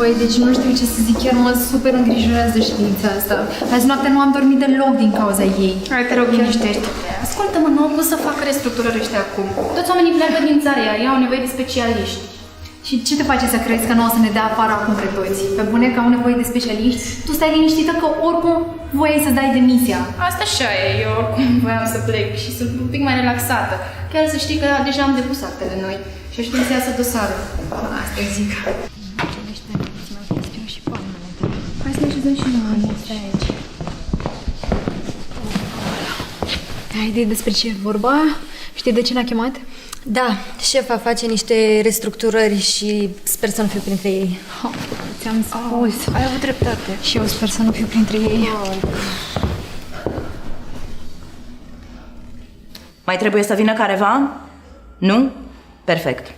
Băi, deci nu știu ce să zic, chiar mă super îngrijorează știința asta. Azi noaptea nu am dormit deloc din cauza ei. Hai, te rog, liniștește. Ascultă-mă, nu au pus să facă restructurări ăștia acum. Toți oamenii pleacă din țară, iar ei au nevoie de specialiști. Și ce te face să crezi că nu o să ne dea afară acum pe toți? Pe bune că au nevoie de specialiști? Tu stai liniștită că oricum voiai să dai demisia. Asta așa e, eu oricum voiam să plec și sunt un pic mai relaxată. Chiar să știi că deja am depus actele noi și aștept să iasă dosarul. Asta zic. Hai să ne așezăm și noi. Stai aici. Ai idee despre ce e vorba? Știi de ce ne-a chemat? Da, șefa face niște restructurări și sper să nu fiu printre ei. Ți-am spus. Ai avut dreptate. Și eu sper să nu fiu printre ei. Mai trebuie să vină careva? Nu? Perfect.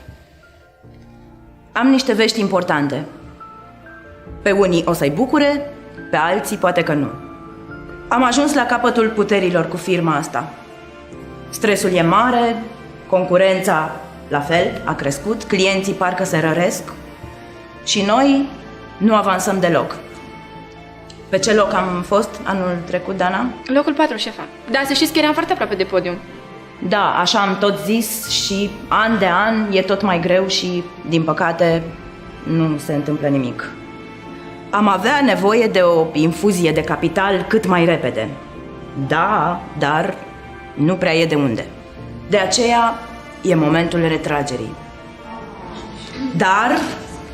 Am niște vești importante. Pe unii o să-i bucure, pe alții poate că nu. Am ajuns la capătul puterilor cu firma asta. Stresul e mare, concurența la fel a crescut, clienții parcă se răresc și noi nu avansăm deloc. Pe ce loc am fost anul trecut, Dana? Locul 4, șefa. Dar să știți că eram foarte aproape de podium. Da, așa am tot zis și an de an e tot mai greu și, din păcate, nu se întâmplă nimic. Am avea nevoie de o infuzie de capital cât mai repede. Da, dar nu prea e de unde. De aceea e momentul retragerii.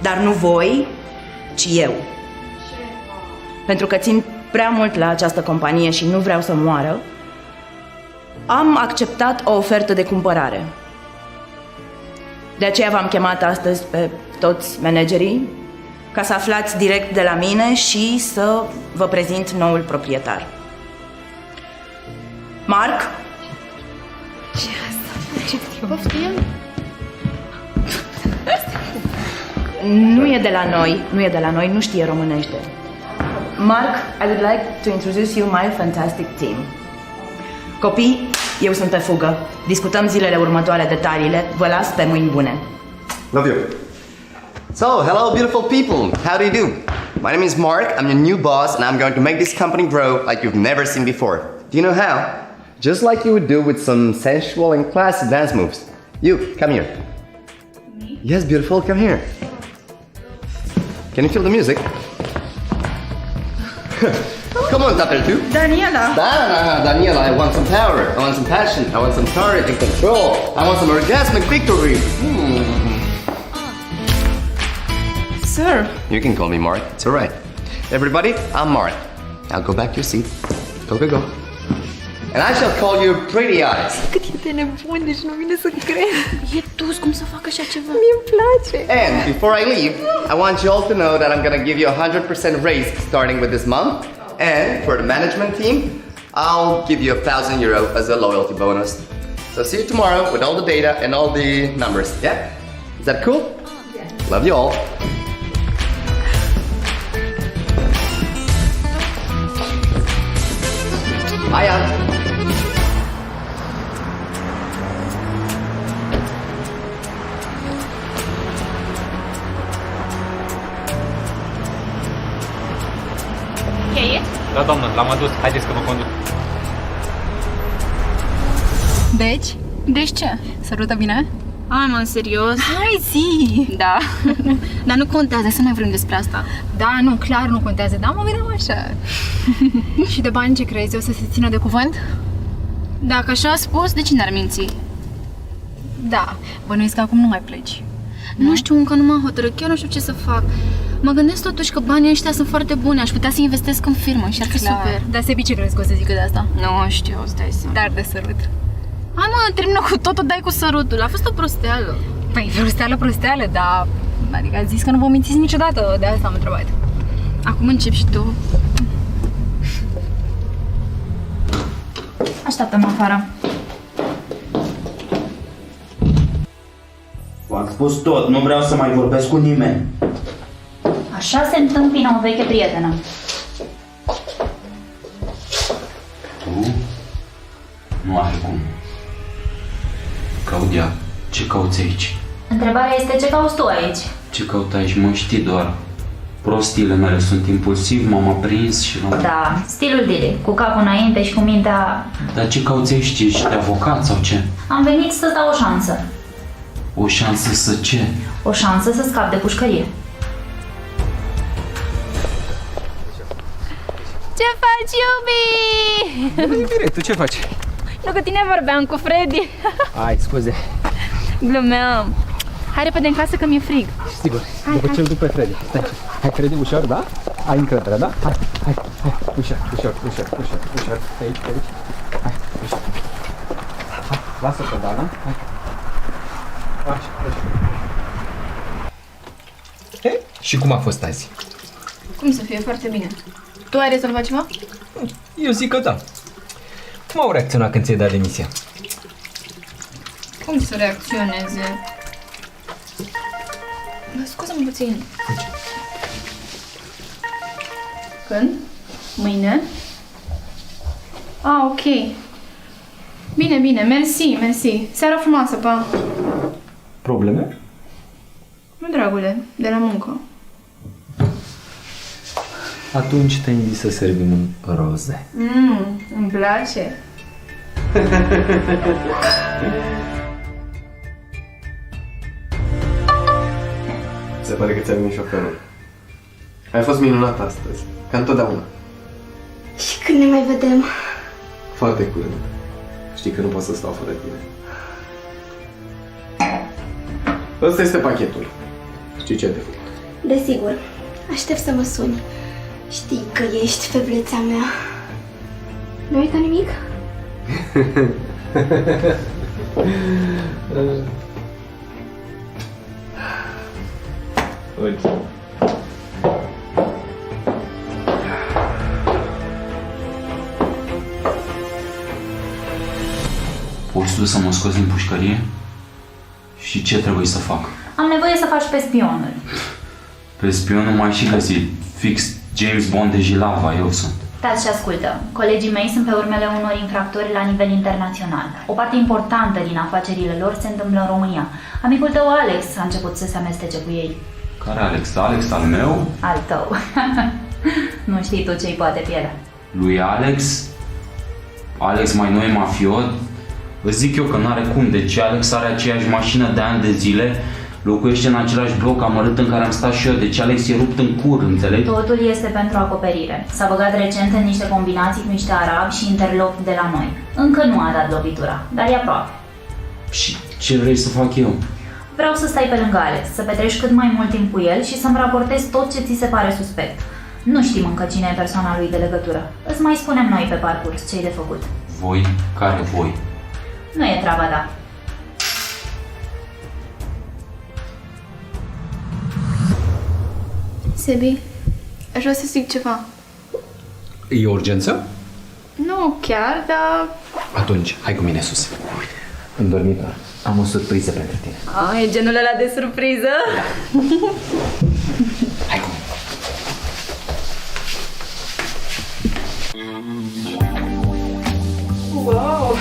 Dar nu voi, ci eu. Pentru că țin prea mult la această companie și nu vreau să moară, am acceptat o ofertă de cumpărare. De aceea v-am chemat astăzi pe toți managerii ca să aflați direct de la mine și să vă prezint noul proprietar. Marc? Ce asta? Ce Poftim? Nu e de la noi, nu știe românește. Marc, I would like to introduce you my fantastic team. Copii, eu sunt pe fugă. Discutăm zilele următoare detaliile. Vă las pe mâini bune. Love you. So, hello beautiful people. How do you do? My name is Mark. I'm your new boss and I'm going to make this company grow like you've never seen before. Do you know how? Just like you would do with some sensual and classy dance moves. You, come here. Me? Yes, beautiful, come here. Can you feel the music? Come on, Tapel 2. Daniela! Daniela, I want some power. I want some passion. I want some courage and control. I want some orgasmic victory. Sir! You can call me Mark. It's alright. Everybody, I'm Mark. Now go back to your seat. Go. And I shall call you Pretty Eyes. Cât e de nebun, deci nu vine să cred. E dus, cum să facă așa ceva? Mi-mi place. And before I leave, I want you all to know that I'm gonna give you a 100% raise starting with this month. And for the management team, I'll give you €1,000 as a loyalty bonus. So see you tomorrow with all the data and all the numbers. Yeah? Is that cool? Yeah. Love you all. Bye, Jan. Da, doamnă, l-am adus. Haideți că vă conduc. Deci? Deci ce? Sărută bine? Hai, mă, în serios? Hai, zi! Da. Dar nu contează, să ne vorbim despre asta. Da, nu, clar nu contează, dar mă gândeam așa. Și de bani ce crezi? O să se țină de cuvânt? Dacă așa a spus, de ce n-ar minți? Da, bănuiesc că acum nu mai pleci. Nu știu, încă nu m-am hotărât, chiar nu știu ce să fac. Mă gândesc totuși că banii ăștia sunt foarte buni, aș putea să investesc în firmă și ar fi super. Dar Sebi ce crezi că o să zică de asta? Nu știu, îți dai seama. Dar de sărut. Hai mă, termină cu totul, dai cu sărutul, a fost o prosteală. Păi, prosteală, dar... Adică a zis că nu vă mințiți niciodată, de asta am întrebat. Acum începi și tu. Așteaptă-mă afară. V-am spus tot, nu vreau să mai vorbesc cu nimeni. Așa se întâmpină o veche prietenă. Tu? Nu are cum. Claudia, ce cauți aici? Întrebarea este ce cauți tu aici? Ce caut aici, mă, știi doar. Prostiile mele sunt impulsiv, m-am aprins și l-am... Da, stilul Dile, cu capul înainte și cu mintea... Dar ce cauți aici? Ești avocat sau ce? Am venit să-ți dau o șansă. O șansă să ce? O șansă să scap de pușcărie. Ce faci, iubi? Bine, tu ce faci? Nu, cu tine vorbeam cu Freddy. Ai, scuze. Glumeam. Hai repede în casă că mi-e frig. Sigur, după ce îl duc pe Freddy. Stai, hai Freddy, ușor, da? Ai încredere, da? Hai, ușor, pe aici, Hai, ușor. Hai, lasă pedala, hai. Așa. Hei, și cum a fost azi? Cum să fie? Foarte bine. Tu ai rezolvat ceva? Eu zic că da. Cum au reacționat când ți-ai dat demisia? Cum să reacționeze? Scuză-mă puțin. Când? Mâine? Ah, ok. Bine, mersi. Seara frumoasă, pa. Probleme? Nu, dragule, de la muncă. Atunci te invit să servim în roze. Îmi place. Se pare că ți-a venit șoferul. Ai fost minunat astăzi, ca întotdeauna. Și când ne mai vedem? Foarte curând. Știi că nu pot să stau fără tine. Ăsta este pachetul. Știi ce ai de făcut? Desigur. Aștept să mă suni. Știi că ești febleța mea. Nu uita nimic? Uite. Poți tu să mă scoți din pușcărie? Și ce trebuie să fac? Am nevoie să faci pe spionul. Pe spionul m-ai și găsit. Fix James Bond de Jilava, eu sunt. Taci și ascultă. Colegii mei sunt pe urmele unor infractori la nivel internațional. O parte importantă din afacerile lor se întâmplă în România. Amicul tău, Alex, a început să se amestece cu ei. Care Alex? Alex al meu? Al tău. Nu știi tu ce-i poate pierde. Lui Alex? Alex mai nou e mafiot? Îți zic eu că n-are cum, deci Alex are aceeași mașină de ani de zile, locuiește în același bloc amărât în care am stat și eu, deci Alex e rupt în cur, înțelegi? Totul este pentru acoperire. S-a băgat recent în niște combinații cu niște arabi și interlop de la noi. Încă nu a dat lovitura, dar e aproape. Și ce vrei să fac eu? Vreau să stai pe lângă Alex, să petreci cât mai mult timp cu el și să-mi raportezi tot ce ți se pare suspect. Nu știm încă cine e persoana lui de legătură. Îți mai spunem noi pe parcurs ce-i de făcut. Voi? Care voi? Nu e treaba ta. Sebi, aș vrea să zic ceva. E urgență? Nu chiar, dar... Atunci, hai cu mine sus. În dormitor. Am o surpriză pentru tine. E genul ăla de surpriză? Hai cu mine. Wow!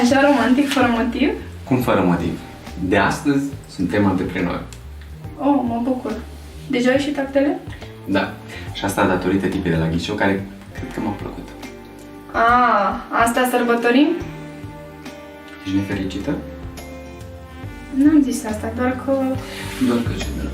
Așa romantic, fără motiv? Cum fără motiv? De astăzi suntem antreprenori. Oh, mă bucur. Deja ai și actele? Da. Și asta datorită tipei de la ghiceu care cred că m-a plăcut. Asta sărbătorim? Ești nefericită? N-am zis asta, doar că... Doar că ce, dragă.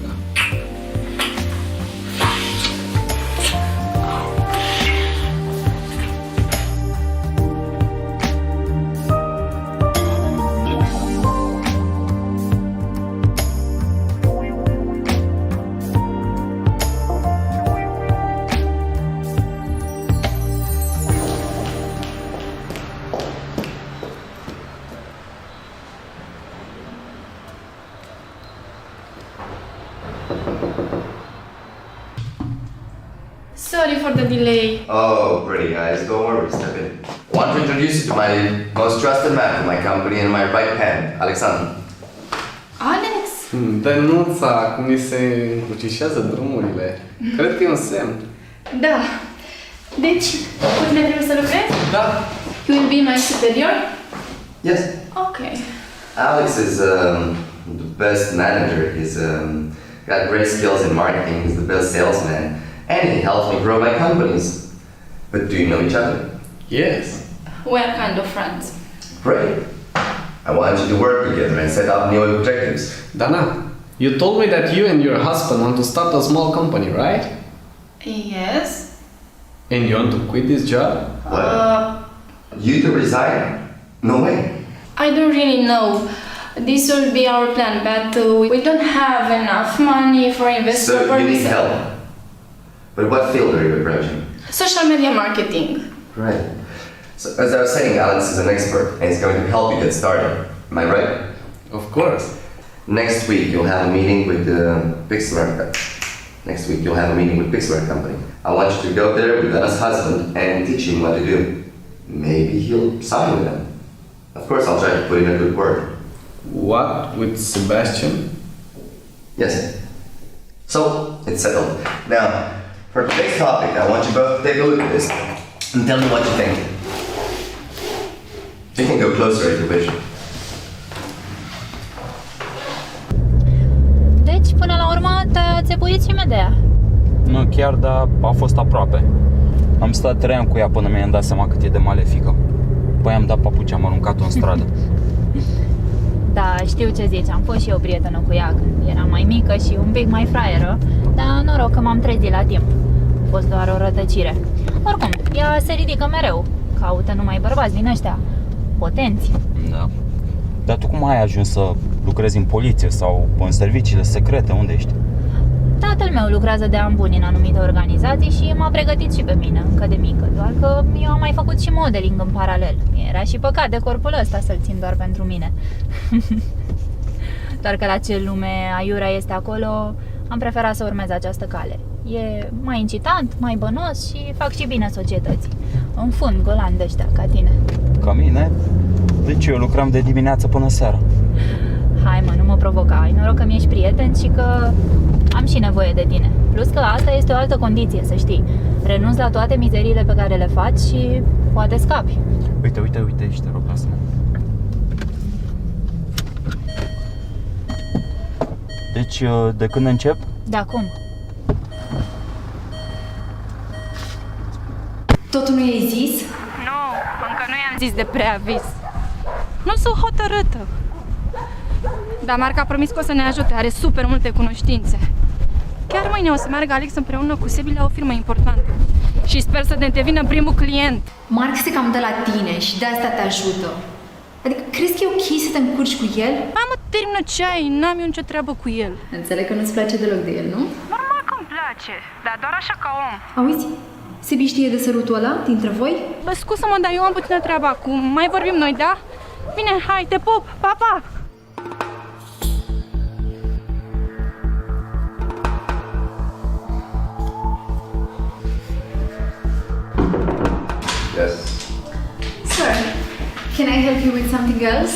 Sorry for the delay. Oh, pretty eyes, don't worry, step in. I want to introduce you to my most trusted man for my company and my right hand, Alexander. Alex? Dănuța, cum mi se încrucișează drumurile. Cred că e un semn. Da. Deci, cu tine trebuie să lucrezi? Da. You will be my superior? Yes. Ok. Alex is the best manager. He's Got great skills in marketing, he's the best salesman, and he helps me grow my companies. But do you know each other? Yes. We're kind of friends. Great. I want you to work together and set up new objectives. Dana, you told me that you and your husband want to start a small company, right? Yes. And you want to quit this job? What? You to resign? No way. I don't really know. This will be our plan, but we don't have enough money for investment So you need purposes. help. But what field are you approaching? Social media marketing. Right. So as I was saying, Alex is an expert and he's going to help you get started. Am I right? Of course. Next week you'll have a meeting with the Pixelware. Next week you'll have a meeting with Pixelware company. I want you to go there with Anna's husband and teach him what to do. Maybe he'll sign with them. Of course, I'll try to put in a good word. What with Sebastian? Yes. So, it's settled. Now, for today's topic, I want you both to take a look at this and tell me what you think. You can go closer if you wish. Deci, până la urmă, te-a țepuit și Medea. Nu chiar, dar a fost aproape. Am stat 3 ani cu ea până mi-am dat seama cât e de malefică. Păi am dat papuci, am aruncat-o în stradă. Da, știu ce zici, am fost și eu prietenă cu ea când era mai mică și un pic mai fraieră, dar noroc că m-am trezit la timp. A fost doar o rătăcire. Oricum, ea se ridică mereu, caută numai bărbați din ăștia potenți. Da. Dar tu cum ai ajuns să lucrezi în poliție sau în serviciile secrete? Unde ești? Tatăl meu lucrează de ani buni în anumite organizații și m-a pregătit și pe mine încă de mică, doar că eu am mai făcut și modeling în paralel. Era și păcat de corpul ăsta să-l țin doar pentru mine. Doar că la ce lume aiurea este acolo, am preferat să urmez această cale. E mai incitant, mai bănos și fac și bine societății. În fund, golan de ăștia, ca tine. Ca mine? Deci eu lucram de dimineață până seara. Hai mă, nu mă provoca, ai noroc că mi-ești prieten și că am și nevoie de tine. Plus că asta este o altă condiție, să știi. Renunți la toate mizeriile pe care le faci și poate scapi. Uite aici, te rog, lasă-mă. Deci, de când încep? De acum. Totul nu i-ai zis? Nu, încă nu i-am zis de preaviz. Nu sunt hotărâtă. Dar Marc a promis că o să ne ajute, are super multe cunoștințe. Chiar mâine o să meargă Alex împreună cu Sebi la o firmă importantă. Și sper să ne devină primul client. Marc se cam dă la tine și de asta te ajută. Adică crezi că e ok să te încurci cu el? Hai mă, termină ceai, n-am eu nicio treabă cu el. Înțeleg că nu-ți place deloc de el, nu? Normal că îmi place, dar doar așa ca om. Auzi, Sebi știe de sărutul ăla dintre voi? Bă, scuză-mă, dar eu am puțină treabă acum. Mai vorbim noi, da? Bine, hai, te pup, pa, pa! Yes. Sir, can I help you with something else?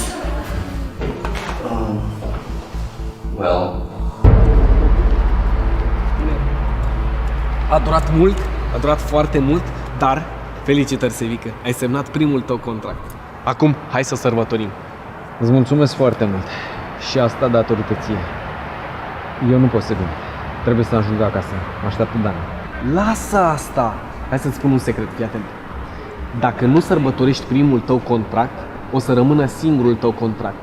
Well, A durat mult, a durat foarte mult, dar felicitări, Sevică, ai semnat primul tău contract. Acum, hai să sărbătorim. Îți mulțumesc foarte mult. Și asta datorită ție. Eu nu pot să vin. Trebuie să ajung acasă. Mă așteaptă Dana. Lasă asta! Hai să-ți spun un secret, fii atent. Dacă nu sărbătorești primul tău contract, o să rămână singurul tău contract.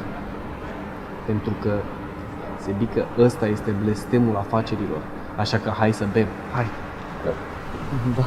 Pentru că, Sebică, ăsta este blestemul afacerilor. Așa că hai să bem. Hai! Da.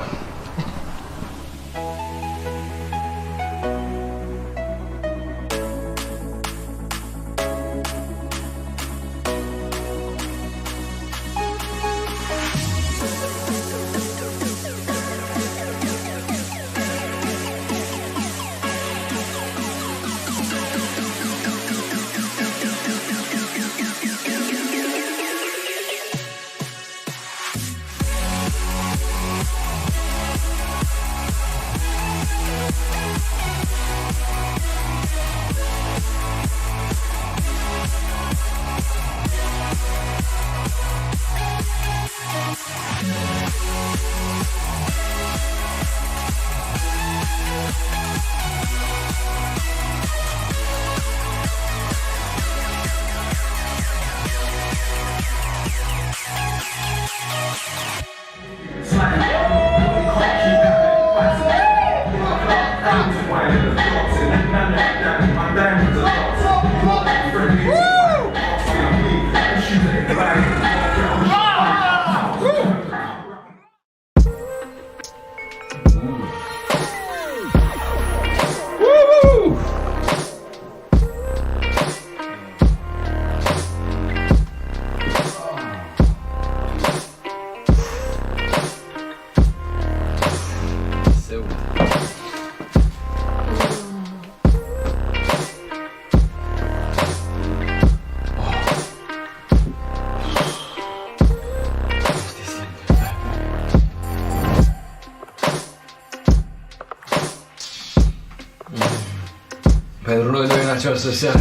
această seară.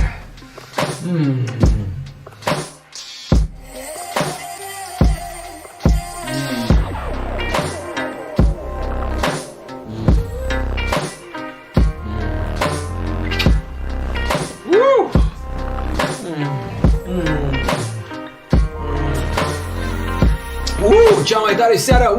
Cea mai tare seară!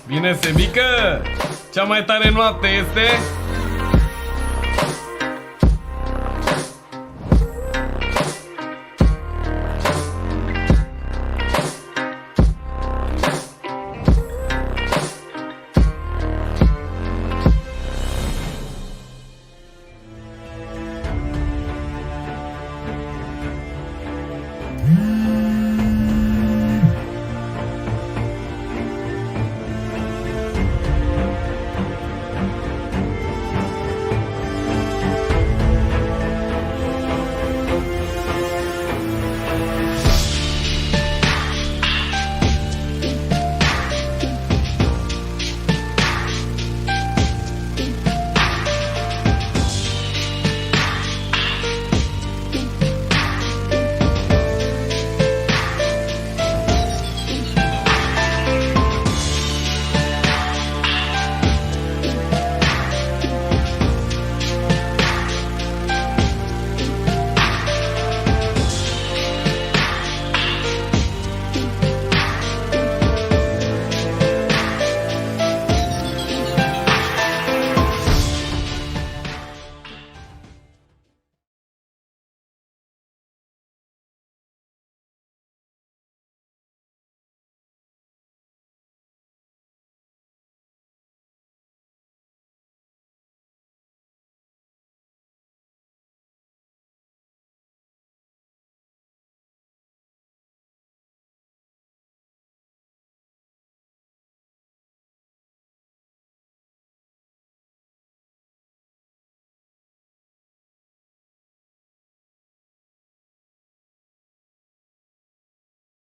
Bine, Sebică! Cea mai tare noapte este